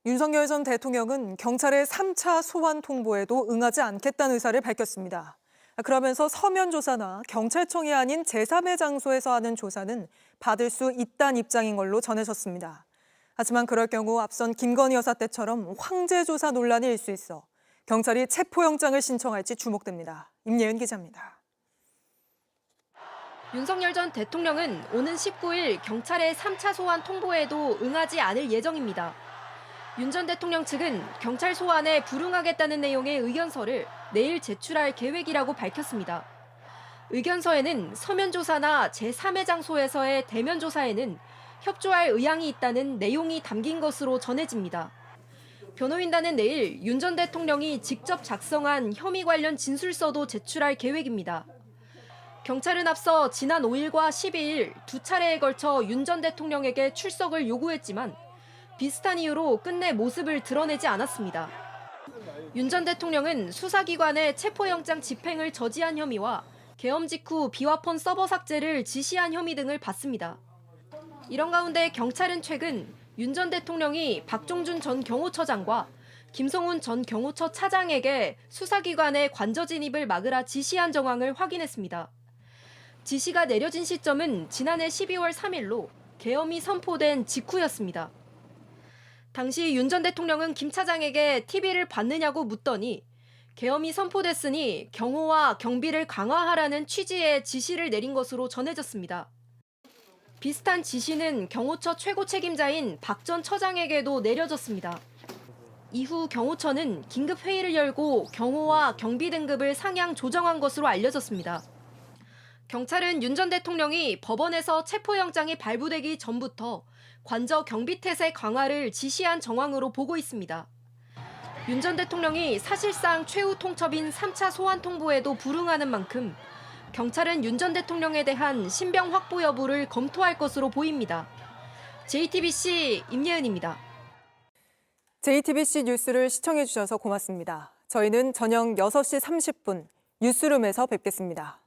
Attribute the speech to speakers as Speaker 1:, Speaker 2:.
Speaker 1: 윤석열 전 대통령은 경찰의 3차 소환 통보에도 응하지 않겠다는 의사를 밝혔습니다. 그러면서 서면 조사나 경찰청이 아닌 제3의 장소에서 하는 조사는 받을 수 있다는 입장인 걸로 전해졌습니다. 하지만 그럴 경우 앞선 김건희 여사 때처럼 황제 조사 논란이 일 수 있어 경찰이 체포영장을 신청할지 주목됩니다. 임예은 기자입니다.
Speaker 2: 윤석열 전 대통령은 오는 19일 경찰의 3차 소환 통보에도 응하지 않을 예정입니다. 윤 전 대통령 측은 경찰 소환에 불응하겠다는 내용의 의견서를 내일 제출할 계획이라고 밝혔습니다. 의견서에는 서면 조사나 제3의 장소에서의 대면 조사에는 협조할 의향이 있다는 내용이 담긴 것으로 전해집니다. 변호인단은 내일 윤 전 대통령이 직접 작성한 혐의 관련 진술서도 제출할 계획입니다. 경찰은 앞서 지난 5일과 12일 두 차례에 걸쳐 윤 전 대통령에게 출석을 요구했지만 비슷한 이유로 끝내 모습을 드러내지 않았습니다. 윤 전 대통령은 수사기관의 체포영장 집행을 저지한 혐의와 계엄 직후 비화폰 서버 삭제를 지시한 혐의 등을 받습니다. 이런 가운데 경찰은 최근 윤 전 대통령이 박종준 전 경호처장과 김성훈 전 경호처 차장에게 수사기관의 관저 진입을 막으라 지시한 정황을 확인했습니다. 지시가 내려진 시점은 지난해 12월 3일로 계엄이 선포된 직후였습니다. 당시 윤 전 대통령은 김 차장에게 TV를 받느냐고 묻더니 계엄이 선포됐으니 경호와 경비를 강화하라는 취지의 지시를 내린 것으로 전해졌습니다. 비슷한 지시는 경호처 최고 책임자인 박 전 처장에게도 내려졌습니다. 이후 경호처는 긴급 회의를 열고 경호와 경비 등급을 상향 조정한 것으로 알려졌습니다. 경찰은 윤 전 대통령이 법원에서 체포영장이 발부되기 전부터 관저 경비태세 강화를 지시한 정황으로 보고 있습니다. 윤 전 대통령이 사실상 최후 통첩인 3차 소환 통보에도 불응하는 만큼 경찰은 윤 전 대통령에 대한 신병 확보 여부를 검토할 것으로 보입니다. JTBC 임예은입니다.
Speaker 1: JTBC 뉴스를 시청해 주셔서 고맙습니다. 저희는 저녁 6시 30분 뉴스룸에서 뵙겠습니다.